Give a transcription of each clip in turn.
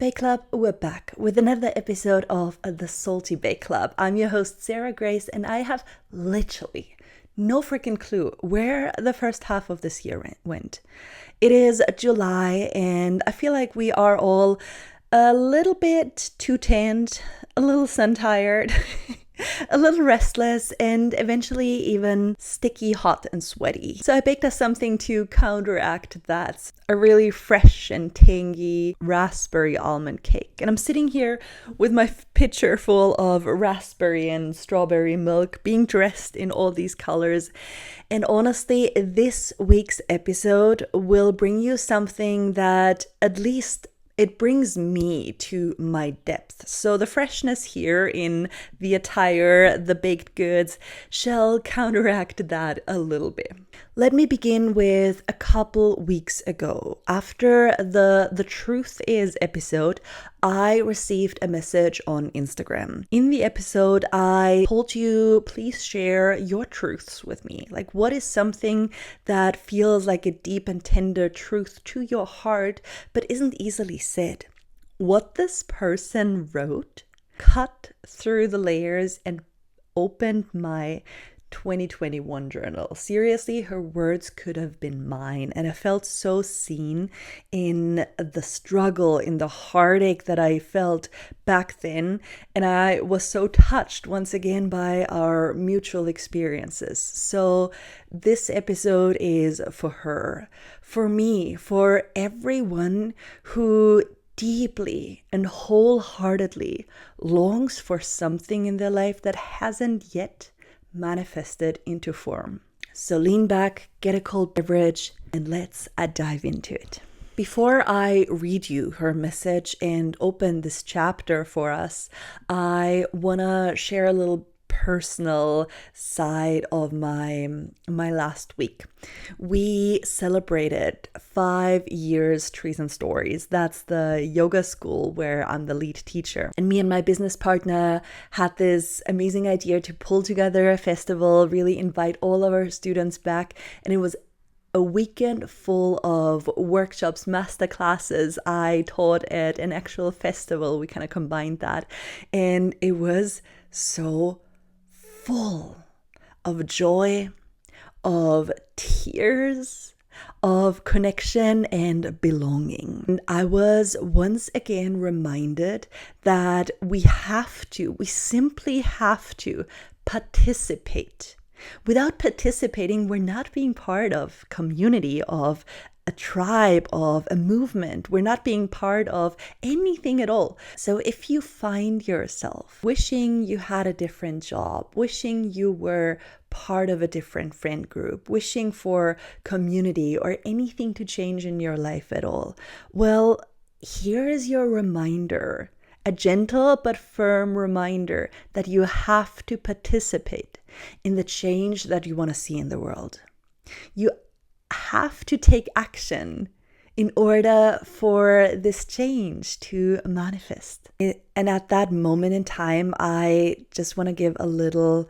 Bae Club, we're back with another episode of the Salty Bae Club. I'm your host, Sara Grace, and I have literally no freaking clue where the first half of this year went. It is July, and I feel like we are all a little bit too tanned, a little sun-tired, a little restless, and eventually even sticky, hot, and sweaty. So I baked us something to counteract that. A really fresh and tangy raspberry almond cake. And I'm sitting here with my pitcher full of raspberry and strawberry milk, being dressed in all these colors. And honestly, this week's episode will bring you something that at least it brings me to my depth. So the freshness here in the attire, the baked goods, shall counteract that a little bit. Let me begin with a couple weeks ago. After the Truth Is episode, I received a message on Instagram. In the episode, I told you, please share your truths with me. Like, what is something that feels like a deep and tender truth to your heart, but isn't easily said? What this person wrote cut through the layers and opened my 2021 journal. Seriously, her words could have been mine, and I felt so seen in the struggle, in the heartache that I felt back then, and I was so touched once again by our mutual experiences. So this episode is for her, for me, for everyone who deeply and wholeheartedly longs for something in their life that hasn't yet manifested into form. So lean back, get a cold beverage, and let's dive into it. Before I read you her message and open this chapter for us, I want to share a little personal side of my last week. We celebrated 5 years Trees and Stories. That's the yoga school where I'm the lead teacher. And me and my business partner had this amazing idea to pull together a festival, really invite all of our students back. And it was a weekend full of workshops, master classes. I taught at an actual festival. We kind of combined that. And it was so full of joy, of tears, of connection and belonging. And I was once again reminded that we simply have to participate. Without participating, we're not being part of community, of a tribe, of a movement. We're not being part of anything at all. So if you find yourself wishing you had a different job, wishing you were part of a different friend group, wishing for community or anything to change in your life at all, well, here is your reminder, a gentle but firm reminder that you have to participate in the change that you want to see in the world. You have to take action in order for this change to manifest. And at that moment in time, I just want to give a little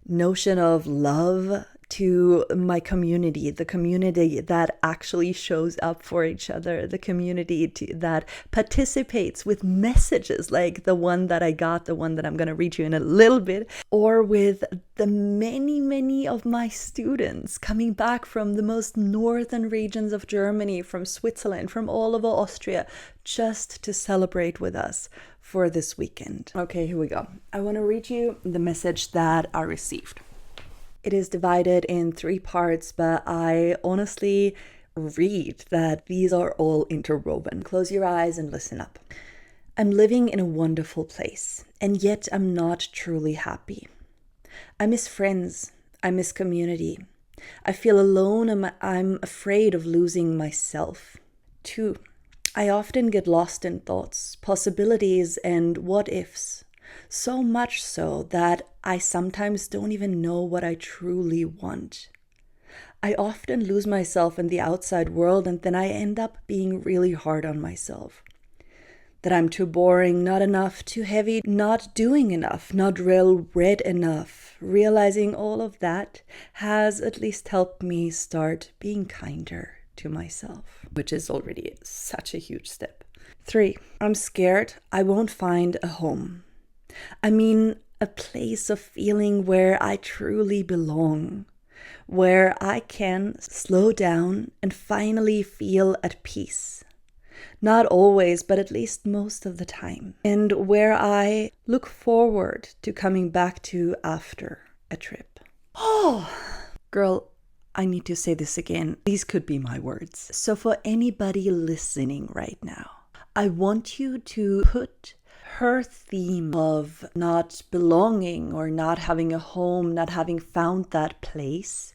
notion of love to my community, the community that actually shows up for each other, the community that participates with messages like the one that I got, the one that I'm going to read you in a little bit, or with the many, many of my students coming back from the most northern regions of Germany, from Switzerland, from all over Austria, just to celebrate with us for this weekend. Okay, here we go. I want to read you the message that I received. It is divided in 3 parts, but I honestly read that these are all interwoven. Close your eyes and listen up. I'm living in a wonderful place, and yet I'm not truly happy. I miss friends. I miss community. I feel alone and I'm afraid of losing myself. 2. I often get lost in thoughts, possibilities, and what ifs. So much so that I sometimes don't even know what I truly want. I often lose myself in the outside world, and then I end up being really hard on myself. That I'm too boring, not enough, too heavy, not doing enough, not well-read enough. Realizing all of that has at least helped me start being kinder to myself, which is already such a huge step. 3, I'm scared I won't find a home. I mean, a place of feeling where I truly belong, where I can slow down and finally feel at peace. Not always, but at least most of the time. And where I look forward to coming back to after a trip. Oh, girl, I need to say this again. These could be my words. So for anybody listening right now, I want you to put her theme of not belonging or not having a home, not having found that place,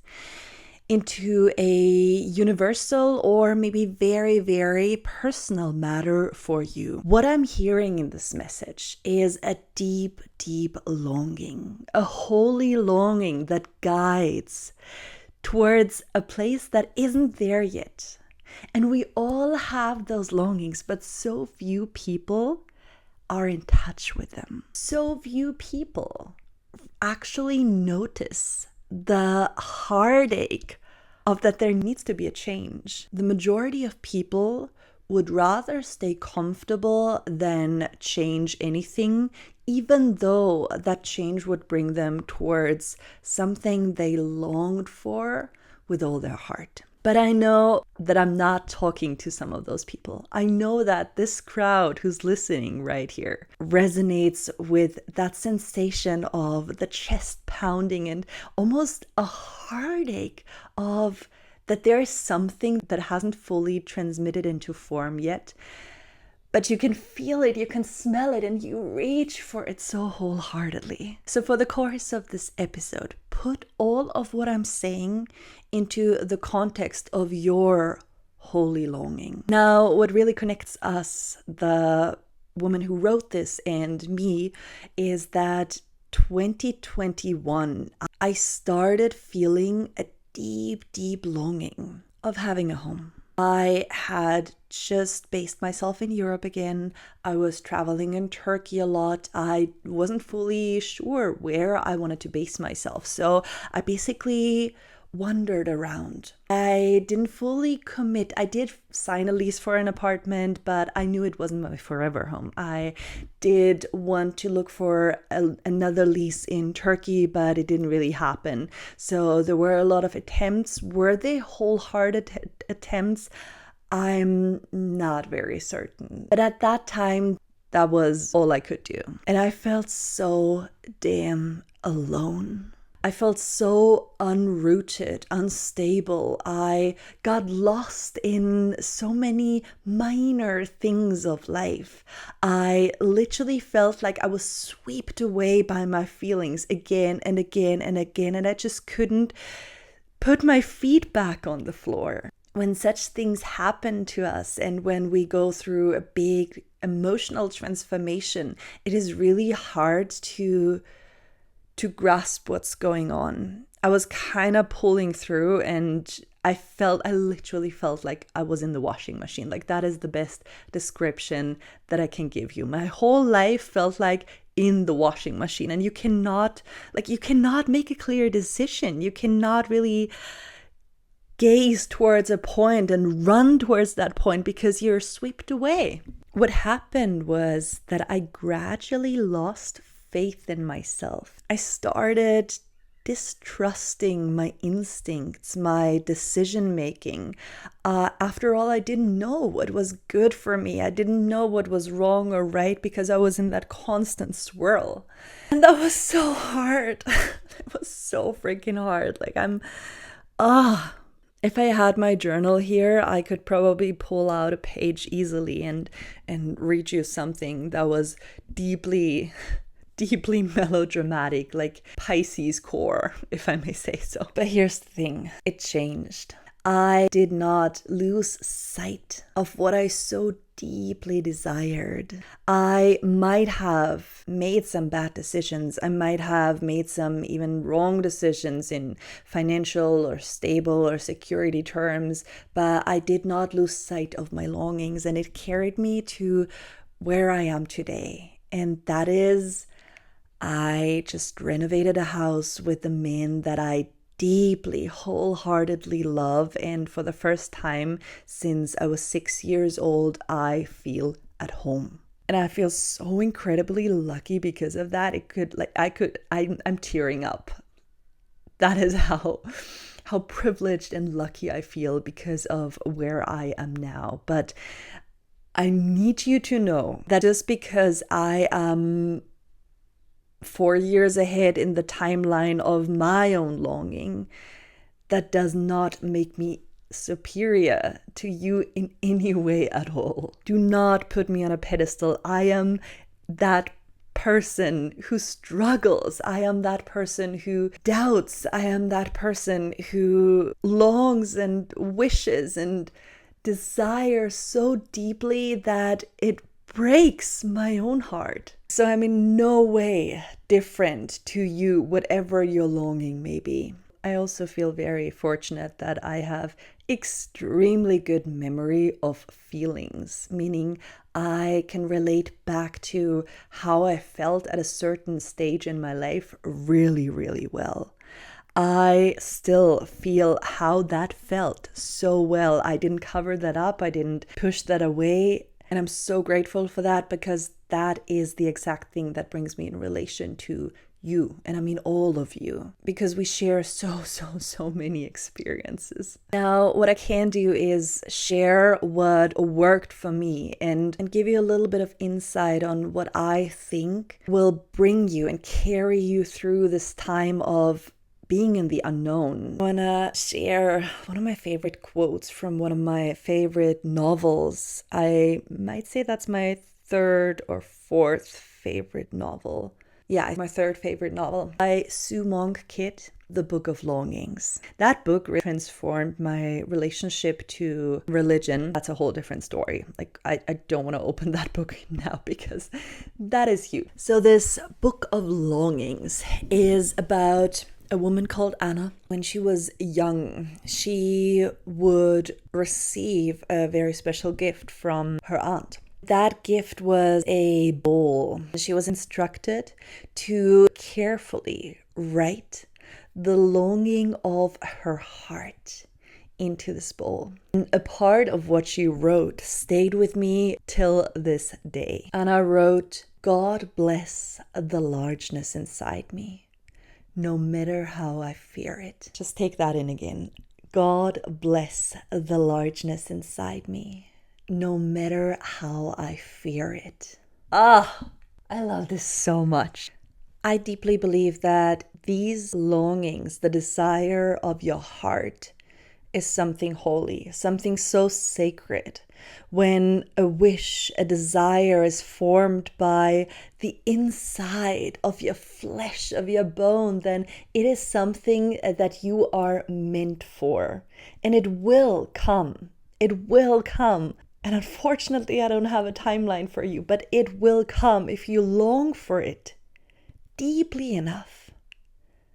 into a universal or maybe very, very personal matter for you. What I'm hearing in this message is a deep, deep longing, a holy longing that guides towards a place that isn't there yet. And we all have those longings, but so few people are in touch with them. So few people actually notice the heartache of that there needs to be a change. The majority of people would rather stay comfortable than change anything, even though that change would bring them towards something they longed for with all their heart. But I know that I'm not talking to some of those people. I know that this crowd who's listening right here resonates with that sensation of the chest pounding and almost a heartache of that there is something that hasn't fully transmitted into form yet. But you can feel it, you can smell it, and you reach for it so wholeheartedly. So for the course of this episode, put all of what I'm saying into the context of your holy longing. Now, what really connects us, the woman who wrote this and me, is that 2021, I started feeling a deep, deep longing of having a home. I had just based myself in Europe again. I was traveling in Turkey a lot. I wasn't fully sure where I wanted to base myself. So I basically wandered around. I didn't fully commit. I did sign a lease for an apartment, but I knew it wasn't my forever home. I did want to look for another lease in Turkey, but it didn't really happen. So there were a lot of attempts. Were they wholehearted attempts? I'm not very certain. But at that time, that was all I could do. And I felt so damn alone. I felt so unrooted, unstable. I got lost in so many minor things of life. I literally felt like I was swept away by my feelings again and again and again, and I just couldn't put my feet back on the floor. When such things happen to us and when we go through a big emotional transformation, it is really hard to grasp what's going on. I was kind of pulling through and I literally felt like I was in the washing machine. Like that is the best description that I can give you. My whole life felt like in the washing machine, and you cannot make a clear decision. You cannot really gaze towards a point and run towards that point because you're swept away. What happened was that I gradually lost faith in myself. I started distrusting my instincts, my decision making. After all, I didn't know what was good for me. I didn't know what was wrong or right because I was in that constant swirl. And that was so hard. It was so freaking hard. If I had my journal here, I could probably pull out a page easily and read you something that was deeply melodramatic, like Pisces core, if I may say so. But here's the thing, it changed. I did not lose sight of what I so deeply desired. I might have made some bad decisions. I might have made some even wrong decisions in financial or stable or security terms, but I did not lose sight of my longings, and it carried me to where I am today. And that is, I just renovated a house with the man that I deeply, wholeheartedly love. And for the first time since I was 6 years old, I feel at home. And I feel so incredibly lucky because of that. I'm tearing up. That is how privileged and lucky I feel because of where I am now. But I need you to know that just because I am 4 years ahead in the timeline of my own longing, that does not make me superior to you in any way at all. Do not put me on a pedestal. I am that person who struggles. I am that person who doubts. I am that person who longs and wishes and desires so deeply that it breaks my own heart. So I'm in no way different to you, whatever your longing may be. I also feel very fortunate that I have extremely good memory of feelings, meaning I can relate back to how I felt at a certain stage in my life really, really well. I still feel how that felt so well. I didn't cover that up. I didn't push that away. And I'm so grateful for that, because that is the exact thing that brings me in relation to you, and I mean all of you, because we share so many experiences. Now, what I can do is share what worked for me and give you a little bit of insight on what I think will bring you and carry you through this time of being in the unknown. I want to share one of my favorite quotes from one of my favorite novels. I might say that's my third or fourth favorite novel. Yeah, my third favorite novel by Sue Monk Kidd, The Book of Longings. That book really transformed my relationship to religion. That's a whole different story. I don't want to open that book now because that is huge. So this Book of Longings is about a woman called Anna. When she was young, she would receive a very special gift from her aunt. That gift was a bowl. She was instructed to carefully write the longing of her heart into this bowl. And a part of what she wrote stayed with me till this day. Anna wrote, "God bless the largeness inside me, no matter how I fear it." Just take that in again. God bless the largeness inside me, no matter how I fear it. I love this so much. I deeply believe that these longings, the desire of your heart, is something holy, something so sacred. When a wish, a desire is formed by the inside of your flesh, of your bone, then it is something that you are meant for. And it will come. It will come. And unfortunately, I don't have a timeline for you, but it will come if you long for it deeply enough.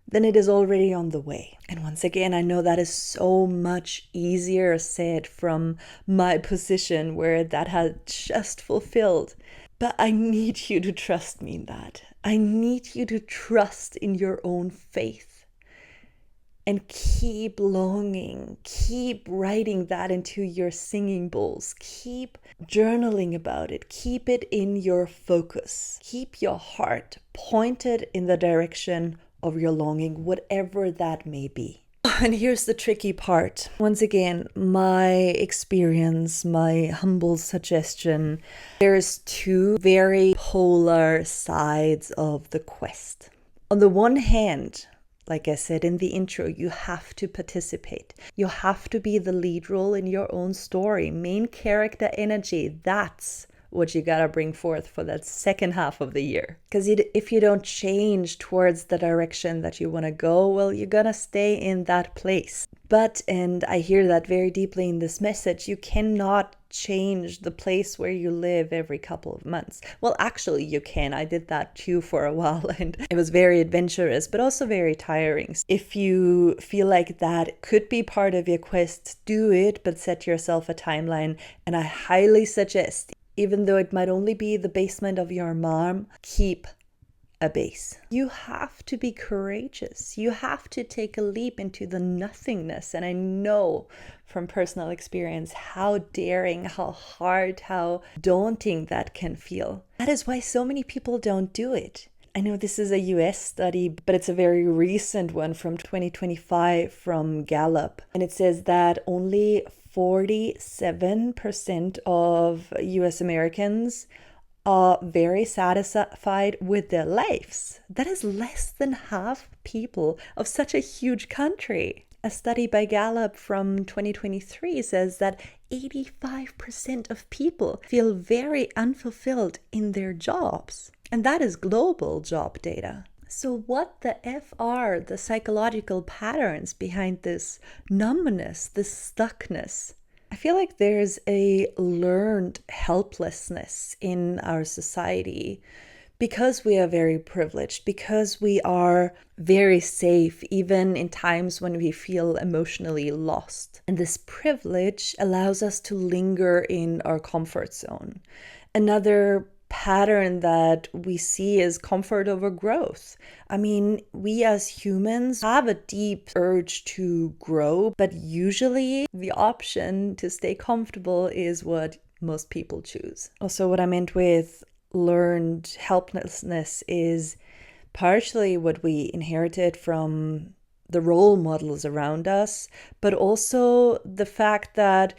Then it is already on the way. And once again, I know that is so much easier said from my position where that had just fulfilled. But I need you to trust me in that. I need you to trust in your own faith. And keep longing, keep writing that into your singing bowls, keep journaling about it, keep it in your focus, keep your heart pointed in the direction of your longing, whatever that may be. And here's the tricky part. Once again, my experience, my humble suggestion, there's two very polar sides of the quest. On the one hand, like I said in the intro, you have to participate. You have to be the lead role in your own story. Main character energy, that's what you gotta bring forth for that second half of the year. Because if you don't change towards the direction that you want to go, well, you're gonna stay in that place. But, and I hear that very deeply in this message, you cannot change the place where you live every couple of months. Well, actually you can. I did that too for a while, and it was very adventurous, but also very tiring. If you feel like that could be part of your quest, do it, but set yourself a timeline. And I highly suggest, even though it might only be the basement of your mom, keep a base. You have to be courageous. You have to take a leap into the nothingness. And I know from personal experience how daring, how hard, how daunting that can feel. That is why so many people don't do it. I know this is a US study, but it's a very recent one from 2025 from Gallup. And it says that only 47% of US Americans are very satisfied with their lives. That is less than half people of such a huge country. A study by Gallup from 2023 says that 85% of people feel very unfulfilled in their jobs. And that is global job data. So what the F are the psychological patterns behind this numbness, this stuckness? I feel like there's a learned helplessness in our society because we are very privileged, because we are very safe, even in times when we feel emotionally lost. And this privilege allows us to linger in our comfort zone. Another pattern that we see is comfort over growth. I mean, we as humans have a deep urge to grow, but usually the option to stay comfortable is what most people choose. Also, what I meant with learned helplessness is partially what we inherited from the role models around us, but also the fact that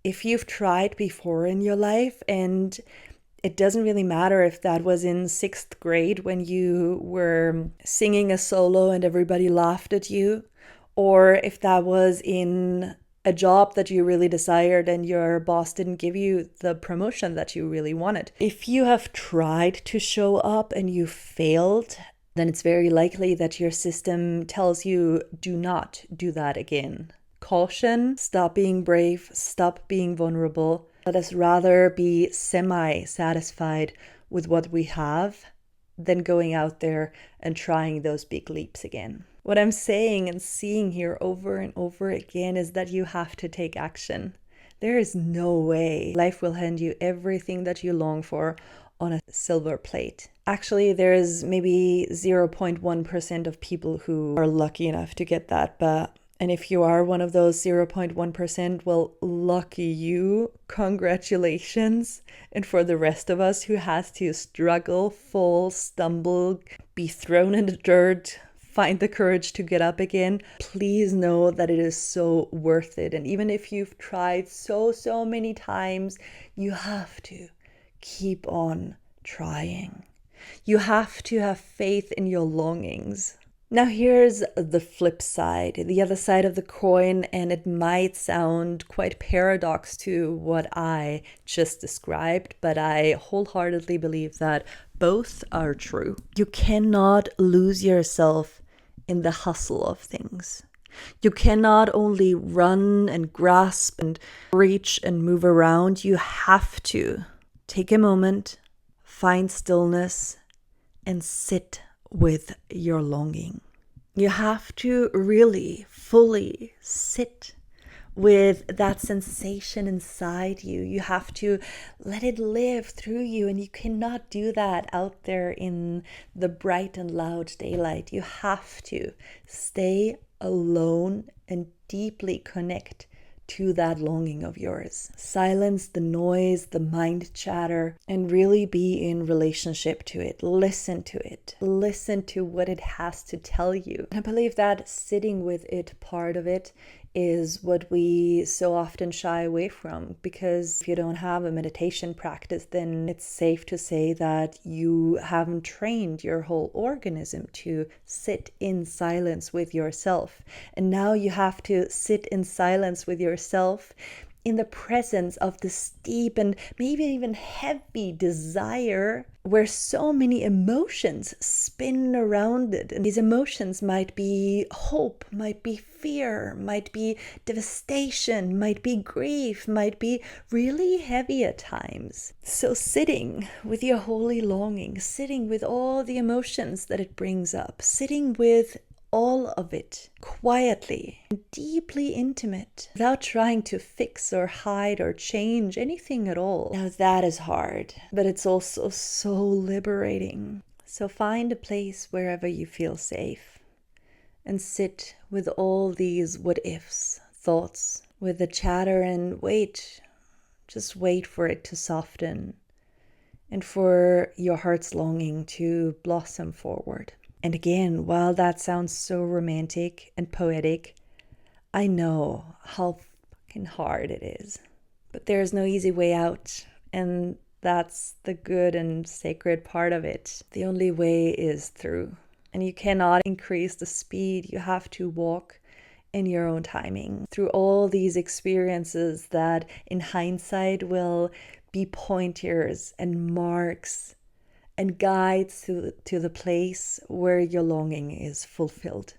if you've tried before in your life, and it doesn't really matter if that was in 6th grade when you were singing a solo and everybody laughed at you, or if that was in a job that you really desired and your boss didn't give you the promotion that you really wanted. If you have tried to show up and you failed, then it's very likely that your system tells you, do not do that again. Caution, stop being brave, stop being vulnerable. Let us rather be semi-satisfied with what we have than going out there and trying those big leaps again. What I'm saying and seeing here over and over again is that you have to take action. There is no way life will hand you everything that you long for on a silver plate. Actually, there is maybe 0.1% of people who are lucky enough to get that, and if you are one of those 0.1%, well, lucky you, congratulations. And for the rest of us who has to struggle, fall, stumble, be thrown in the dirt, find the courage to get up again, please know that it is so worth it. And even if you've tried so many times, you have to keep on trying. You have to have faith in your longings. Now here's the flip side, the other side of the coin, and it might sound quite paradox to what I just described, but I wholeheartedly believe that both are true. You cannot lose yourself in the hustle of things. You cannot only run and grasp and reach and move around. You have to take a moment, find stillness, and sit with your longing. You have to really fully sit with that sensation inside you. You have to let it live through you, and you cannot do that out there in the bright and loud daylight. You have to stay alone and deeply connect to that longing of yours. Silence the noise, the mind chatter, and really be in relationship to it. Listen to it. Listen to what it has to tell you. I believe that sitting with it, part of it, is what we so often shy away from, because if you don't have a meditation practice, then it's safe to say that you haven't trained your whole organism to sit in silence with yourself. And now you have to sit in silence with yourself in the presence of this deep and maybe even heavy desire where so many emotions spin around it. And these emotions might be hope, might be fear, might be devastation, might be grief, might be really heavy at times. So sitting with your holy longing, sitting with all the emotions that it brings up, sitting with all of it quietly, deeply intimate, without trying to fix or hide or change anything at all. Now that is hard, but it's also so liberating. So find a place wherever you feel safe and sit with all these what ifs, thoughts, with the chatter, and wait. Just wait for it to soften and for your heart's longing to blossom forward. And again, while that sounds so romantic and poetic, I know how fucking hard it is. But there's no easy way out, and that's the good and sacred part of it. The only way is through. And you cannot increase the speed. You have to walk in your own timing through all these experiences that in hindsight will be pointers and marks and guides to the place where your longing is fulfilled.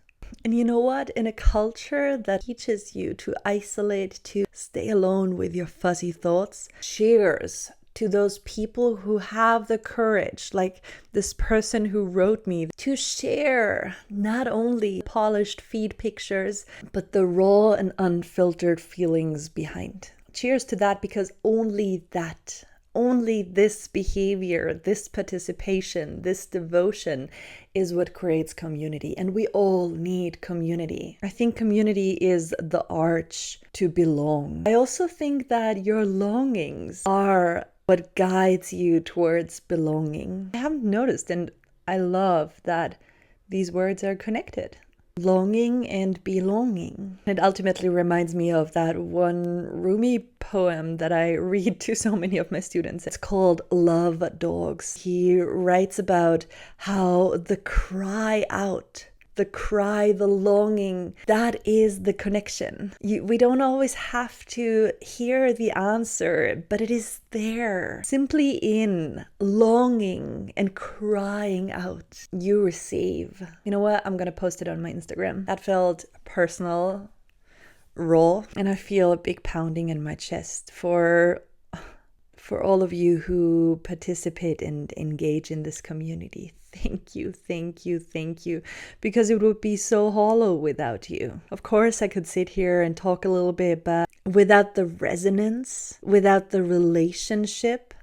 And you know what? In a culture that teaches you to isolate, to stay alone with your fuzzy thoughts, cheers to those people who have the courage, like this person who wrote me, to share not only polished feed pictures, but the raw and unfiltered feelings behind. Cheers to that, because only this behavior, this participation, this devotion is what creates community. And we all need community. I think community is the arch to belong. I also think that your longings are what guides you towards belonging. I haven't noticed, and I love that these words are connected. Longing and belonging. It ultimately reminds me of that one Rumi poem that I read to so many of my students. It's called Love Dogs. He writes about how the cry out, the longing, that is the connection. We don't always have to hear the answer, but it is there. Simply in longing and crying out, you receive. You know what? I'm going to post it on my Instagram. That felt personal, raw, and I feel a big pounding in my chest for all of you who participate and engage in this community. Thank you, because it would be so hollow without you. Of course, I could sit here and talk a little bit, but without the resonance, without the relationship,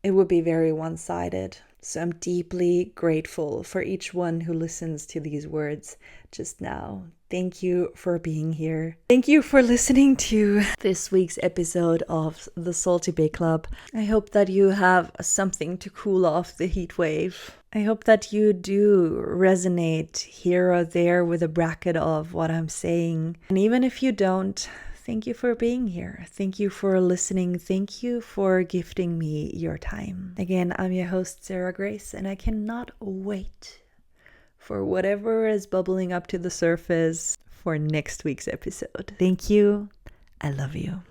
it would be very one-sided. So I'm deeply grateful for each one who listens to these words just now. Thank you for being here. Thank you for listening to this week's episode of the Salty Bay Club. I hope that you have something to cool off the heat wave. I hope that you do resonate here or there with a bracket of what I'm saying. And even if you don't, thank you for being here. Thank you for listening. Thank you for gifting me your time. Again, I'm your host, Sara Grace, and I cannot wait for whatever is bubbling up to the surface for next week's episode. Thank you. I love you.